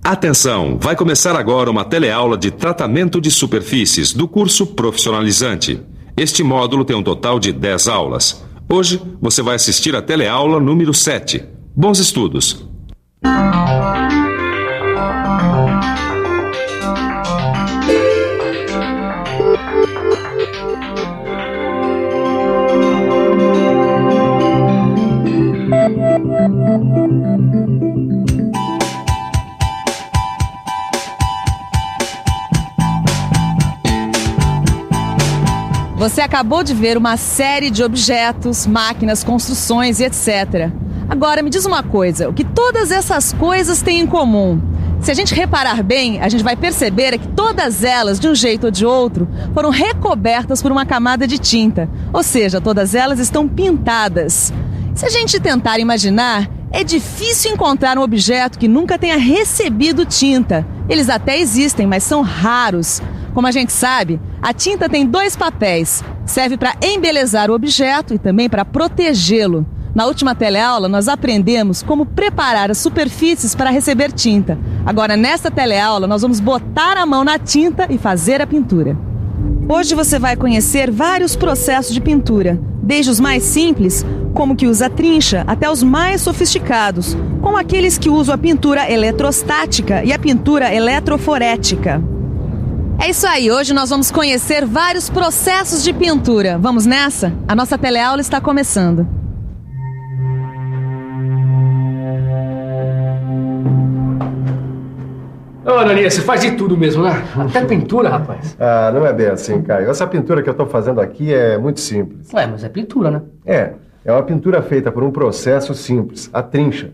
Atenção, vai começar agora uma teleaula de tratamento de superfícies do curso Profissionalizante. Este módulo tem um total de 10 aulas. Hoje você vai assistir a teleaula número 7. Bons estudos! Você acabou de ver uma série de objetos, máquinas, construções e etc. Agora, me diz uma coisa, o que todas essas coisas têm em comum? Se a gente reparar bem, a gente vai perceber que todas elas, de um jeito ou de outro, foram recobertas por uma camada de tinta. Ou seja, todas elas estão pintadas. Se a gente tentar imaginar, é difícil encontrar um objeto que nunca tenha recebido tinta. Eles até existem, mas são raros. Como a gente sabe, a tinta tem 2 papéis. Serve para embelezar o objeto e também para protegê-lo. Na última teleaula, nós aprendemos como preparar as superfícies para receber tinta. Agora, nesta teleaula, nós vamos botar a mão na tinta e fazer a pintura. Hoje você vai conhecer vários processos de pintura, desde os mais simples, como que usa trincha, até os mais sofisticados, como aqueles que usam a pintura eletrostática e a pintura eletroforética. É isso aí, hoje nós vamos conhecer vários processos de pintura. Vamos nessa? A nossa teleaula está começando. Ô, Ananias, você faz de tudo mesmo, né? Até pintura, rapaz. Ah, não é bem assim, Caio. Essa pintura que eu estou fazendo aqui é muito simples. Ué, mas é pintura, né? É uma pintura feita por um processo simples, a trincha,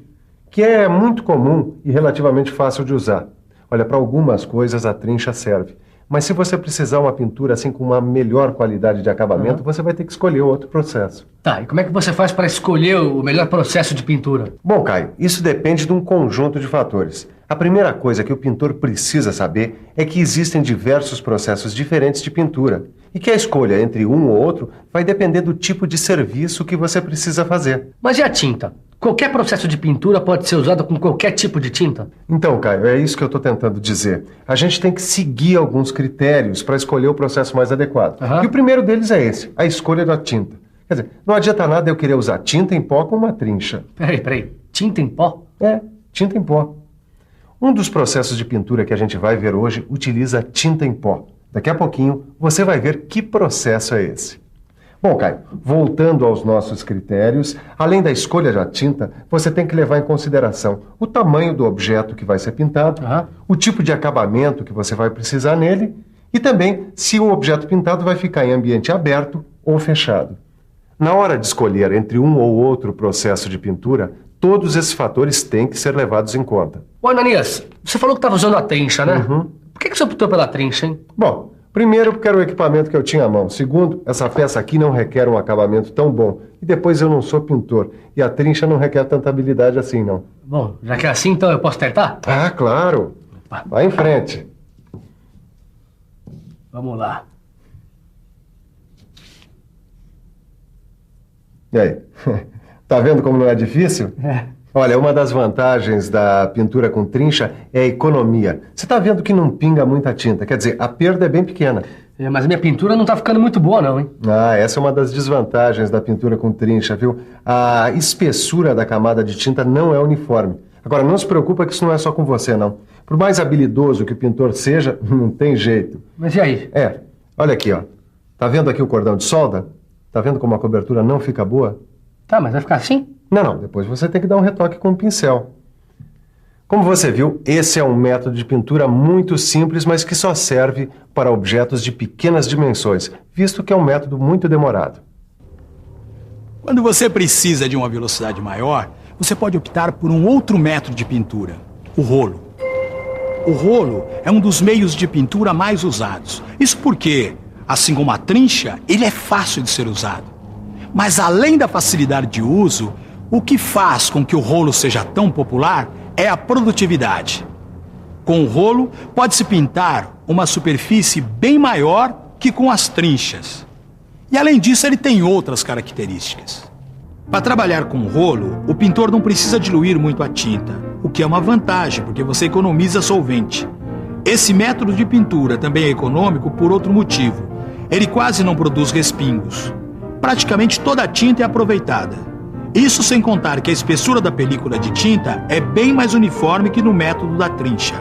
que é muito comum e relativamente fácil de usar. Olha, para algumas coisas a trincha serve. Mas se você precisar uma pintura assim com uma melhor qualidade de acabamento, você vai ter que escolher outro processo. Tá, e como é que você faz para escolher o melhor processo de pintura? Bom, Caio, isso depende de um conjunto de fatores. A primeira coisa que o pintor precisa saber é que existem diversos processos diferentes de pintura e que a escolha entre um ou outro vai depender do tipo de serviço que você precisa fazer. Mas e a tinta? Qualquer processo de pintura pode ser usado com qualquer tipo de tinta? Então, Caio, é isso que eu estou tentando dizer. A gente tem que seguir alguns critérios para escolher o processo mais adequado. E o primeiro deles é esse, a escolha da tinta. Quer dizer, não adianta nada eu querer usar tinta em pó com uma trincha. Peraí, tinta em pó? É, tinta em pó. Um dos processos de pintura que a gente vai ver hoje utiliza tinta em pó. Daqui a pouquinho você vai ver que processo é esse. Bom, Caio, voltando aos nossos critérios, além da escolha da tinta, você tem que levar em consideração o tamanho do objeto que vai ser pintado, o tipo de acabamento que você vai precisar nele e também se o objeto pintado vai ficar em ambiente aberto ou fechado. Na hora de escolher entre um ou outro processo de pintura, todos esses fatores têm que ser levados em conta. Ô, Ananias, você falou que estava usando a trincha, né? Por que você optou pela trincha, hein? Bom, primeiro, porque era o equipamento que eu tinha à mão. Segundo, essa peça aqui não requer um acabamento tão bom. E depois, eu não sou pintor. E a trincha não requer tanta habilidade assim, não. Bom, já que é assim, então eu posso tentar? Ah, claro. Vai em frente. Vamos lá. E aí? Tá vendo como não é difícil? Olha, uma das vantagens da pintura com trincha é a economia. Você tá vendo que não pinga muita tinta, quer dizer, a perda é bem pequena. Mas a minha pintura não tá ficando muito boa, não, hein? Ah, essa é uma das desvantagens da pintura com trincha, viu? A espessura da camada de tinta não é uniforme. Agora, não se preocupa que isso não é só com você, não. Por mais habilidoso que o pintor seja, não tem jeito. Mas e aí? Olha aqui, ó. Tá vendo aqui o cordão de solda? Tá vendo como a cobertura não fica boa? Tá, mas vai ficar assim? Não, depois você tem que dar um retoque com o pincel. Como você viu, esse é um método de pintura muito simples, mas que só serve para objetos de pequenas dimensões, visto que é um método muito demorado. Quando você precisa de uma velocidade maior, você pode optar por um outro método de pintura, o rolo. O rolo é um dos meios de pintura mais usados. Isso porque, assim como a trincha, ele é fácil de ser usado. Mas além da facilidade de uso, o que faz com que o rolo seja tão popular é a produtividade. Com o rolo, pode-se pintar uma superfície bem maior que com as trinchas. E além disso, ele tem outras características. Para trabalhar com rolo, o pintor não precisa diluir muito a tinta, o que é uma vantagem, porque você economiza solvente. Esse método de pintura também é econômico por outro motivo. Ele quase não produz respingos. Praticamente toda a tinta é aproveitada. Isso sem contar que a espessura da película de tinta é bem mais uniforme que no método da trincha.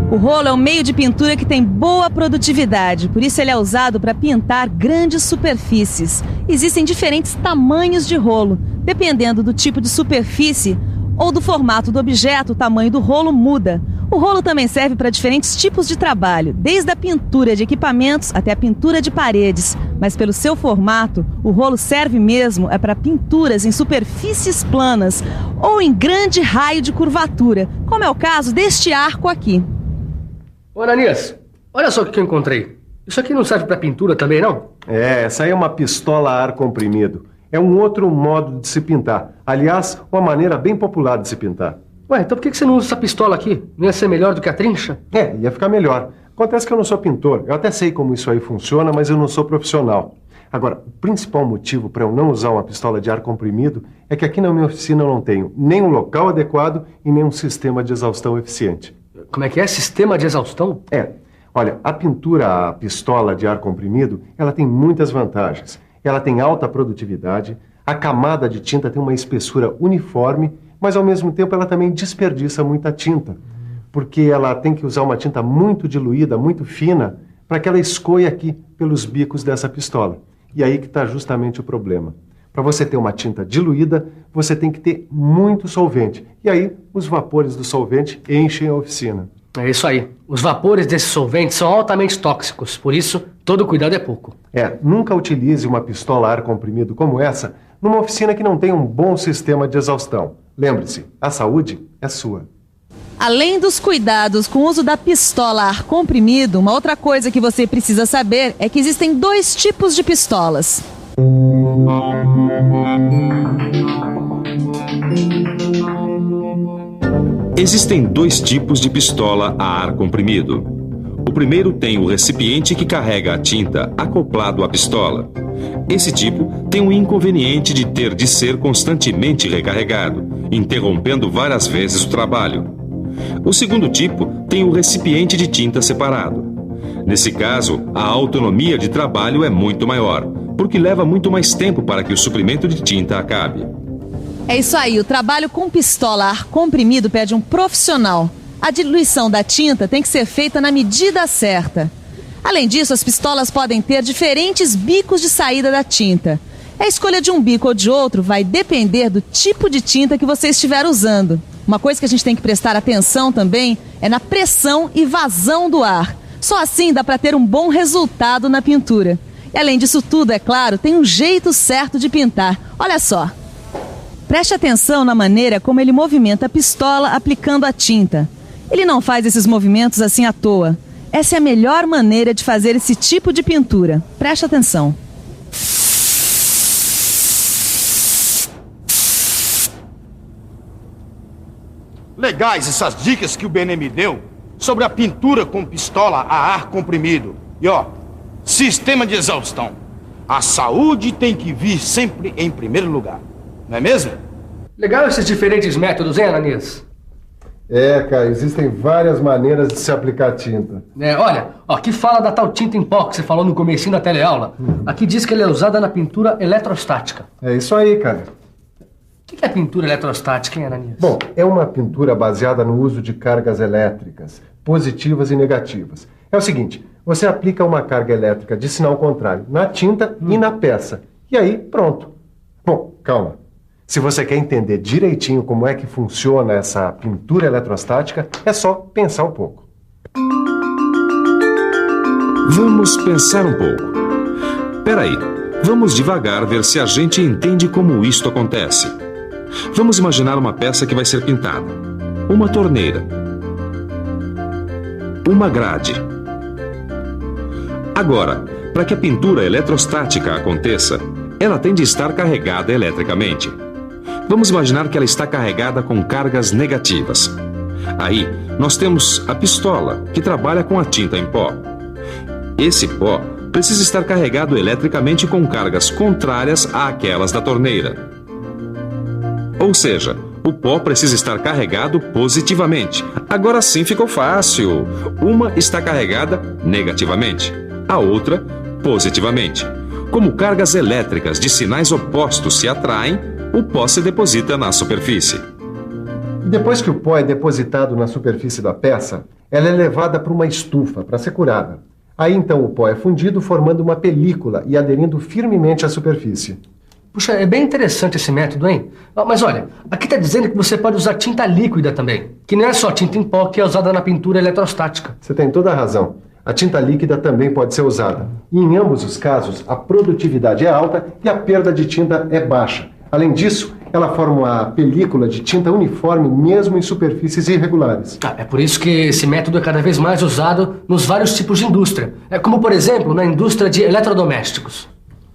O rolo é um meio de pintura que tem boa produtividade, por isso ele é usado para pintar grandes superfícies. Existem diferentes tamanhos de rolo. Dependendo do tipo de superfície ou do formato do objeto, o tamanho do rolo muda. O rolo também serve para diferentes tipos de trabalho, desde a pintura de equipamentos até a pintura de paredes. Mas pelo seu formato, o rolo serve mesmo para pinturas em superfícies planas ou em grande raio de curvatura, como é o caso deste arco aqui. Ô, Ananias, olha só o que eu encontrei. Isso aqui não serve para pintura também, não? Essa aí é uma pistola a ar comprimido. É um outro modo de se pintar. Aliás, uma maneira bem popular de se pintar. Ué, então por que você não usa essa pistola aqui? Não ia ser melhor do que a trincha? Ia ficar melhor. Acontece que eu não sou pintor. Eu até sei como isso aí funciona, mas eu não sou profissional. Agora, o principal motivo para eu não usar uma pistola de ar comprimido é que aqui na minha oficina eu não tenho nem um local adequado e nem um sistema de exaustão eficiente. Como é que é? Sistema de exaustão? Olha, a pintura a pistola de ar comprimido, ela tem muitas vantagens. Ela tem alta produtividade, a camada de tinta tem uma espessura uniforme, mas ao mesmo tempo ela também desperdiça muita tinta, porque ela tem que usar uma tinta muito diluída, muito fina, para que ela escoe aqui pelos bicos dessa pistola. E aí que está justamente o problema. Para você ter uma tinta diluída, você tem que ter muito solvente. E aí, os vapores do solvente enchem a oficina. É isso aí. Os vapores desse solvente são altamente tóxicos, por isso, todo cuidado é pouco. Nunca utilize uma pistola a ar comprimido como essa numa oficina que não tem um bom sistema de exaustão. Lembre-se, a saúde é sua. Além dos cuidados com o uso da pistola a ar comprimido, uma outra coisa que você precisa saber é que existem 2 tipos de pistolas. Existem 2 tipos de pistola a ar comprimido. O primeiro tem o recipiente que carrega a tinta acoplado à pistola. Esse tipo tem um inconveniente de ter de ser constantemente recarregado, interrompendo várias vezes o trabalho. O segundo tipo tem o recipiente de tinta separado. Nesse caso, a autonomia de trabalho é muito maior, porque leva muito mais tempo para que o suprimento de tinta acabe. É isso aí, o trabalho com pistola a ar comprimido pede um profissional. A diluição da tinta tem que ser feita na medida certa. Além disso, as pistolas podem ter diferentes bicos de saída da tinta. A escolha de um bico ou de outro vai depender do tipo de tinta que você estiver usando. Uma coisa que a gente tem que prestar atenção também é na pressão e vazão do ar. Só assim dá para ter um bom resultado na pintura. E além disso tudo, é claro, tem um jeito certo de pintar. Olha só. Preste atenção na maneira como ele movimenta a pistola aplicando a tinta. Ele não faz esses movimentos assim à toa. Essa é a melhor maneira de fazer esse tipo de pintura. Preste atenção. Legais essas dicas que o Benê me deu sobre a pintura com pistola a ar comprimido. E sistema de exaustão. A saúde tem que vir sempre em primeiro lugar. Não é mesmo? Legal esses diferentes métodos, hein, Ananias? Cara, existem várias maneiras de se aplicar tinta. Olha, aqui fala da tal tinta em pó que você falou no comecinho da teleaula. Aqui diz que ela é usada na pintura eletrostática. É isso aí, cara. O que é pintura eletrostática, hein, Ananias? Bom, é uma pintura baseada no uso de cargas elétricas, positivas e negativas. É o seguinte, você aplica uma carga elétrica de sinal contrário na tinta e na peça. E aí, pronto. Bom, calma. Se você quer entender direitinho como é que funciona essa pintura eletrostática, é só pensar um pouco. Vamos pensar um pouco. Peraí, vamos devagar ver se a gente entende como isto acontece. Vamos imaginar uma peça que vai ser pintada. Uma torneira. Uma grade. Agora, para que a pintura eletrostática aconteça, ela tem de estar carregada eletricamente. Vamos imaginar que ela está carregada com cargas negativas. Aí, nós temos a pistola, que trabalha com a tinta em pó. Esse pó precisa estar carregado eletricamente com cargas contrárias àquelas da torneira. Ou seja, o pó precisa estar carregado positivamente. Agora sim ficou fácil. Uma está carregada negativamente, a outra positivamente. Como cargas elétricas de sinais opostos se atraem, o pó se deposita na superfície. Depois que o pó é depositado na superfície da peça, ela é levada para uma estufa para ser curada. Aí então o pó é fundido formando uma película e aderindo firmemente à superfície. Puxa, é bem interessante esse método, hein? Mas olha, aqui está dizendo que você pode usar tinta líquida também, que não é só tinta em pó que é usada na pintura eletrostática. Você tem toda a razão. A tinta líquida também pode ser usada. E em ambos os casos, a produtividade é alta e a perda de tinta é baixa. Além disso, ela forma uma película de tinta uniforme mesmo em superfícies irregulares. É por isso que esse método é cada vez mais usado nos vários tipos de indústria. Como, por exemplo, na indústria de eletrodomésticos.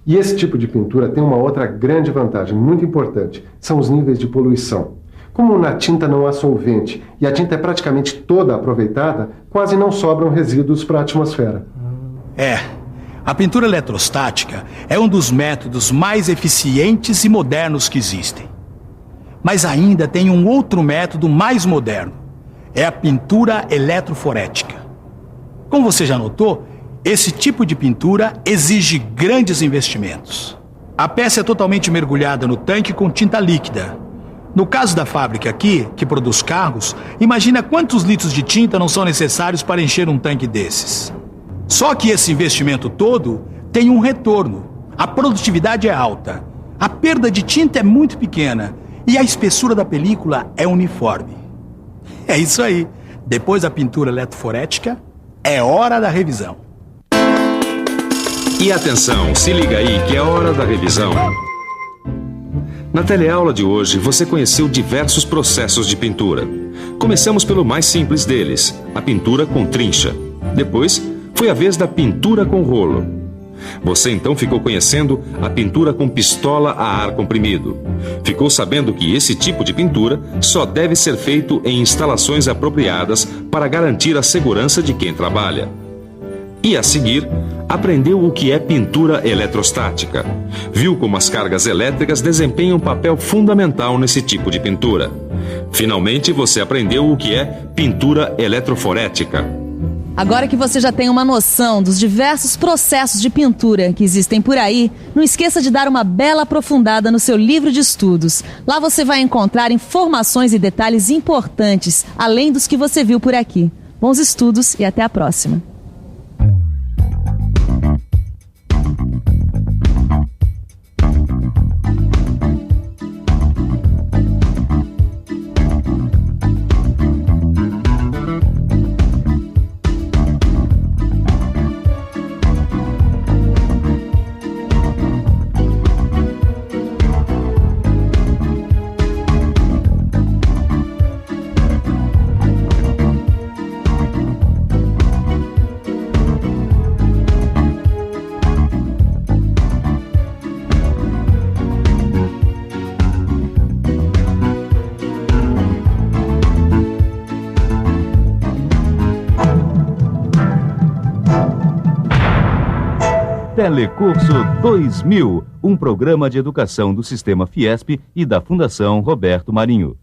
E esse tipo de pintura tem uma outra grande vantagem, muito importante. São os níveis de poluição. Como na tinta não há solvente e a tinta é praticamente toda aproveitada, quase não sobram resíduos para a atmosfera. A pintura eletrostática é um dos métodos mais eficientes e modernos que existem. Mas ainda tem um outro método mais moderno. É a pintura eletroforética. Como você já notou, esse tipo de pintura exige grandes investimentos. A peça é totalmente mergulhada no tanque com tinta líquida. No caso da fábrica aqui, que produz carros, imagina quantos litros de tinta não são necessários para encher um tanque desses. Só que esse investimento todo tem um retorno. A produtividade é alta, a perda de tinta é muito pequena e a espessura da película é uniforme. É isso aí. Depois da pintura eletroforética, é hora da revisão. E atenção, se liga aí que é hora da revisão. Na teleaula de hoje, você conheceu diversos processos de pintura. Começamos pelo mais simples deles, a pintura com trincha. Depois, foi a vez da pintura com rolo. Você então ficou conhecendo a pintura com pistola a ar comprimido. Ficou sabendo que esse tipo de pintura só deve ser feito em instalações apropriadas para garantir a segurança de quem trabalha. E a seguir, aprendeu o que é pintura eletrostática. Viu como as cargas elétricas desempenham um papel fundamental nesse tipo de pintura. Finalmente, você aprendeu o que é pintura eletroforética. Agora que você já tem uma noção dos diversos processos de pintura que existem por aí, não esqueça de dar uma bela aprofundada no seu livro de estudos. Lá você vai encontrar informações e detalhes importantes, além dos que você viu por aqui. Bons estudos e até a próxima. Telecurso 2000, um programa de educação do Sistema Fiesp e da Fundação Roberto Marinho.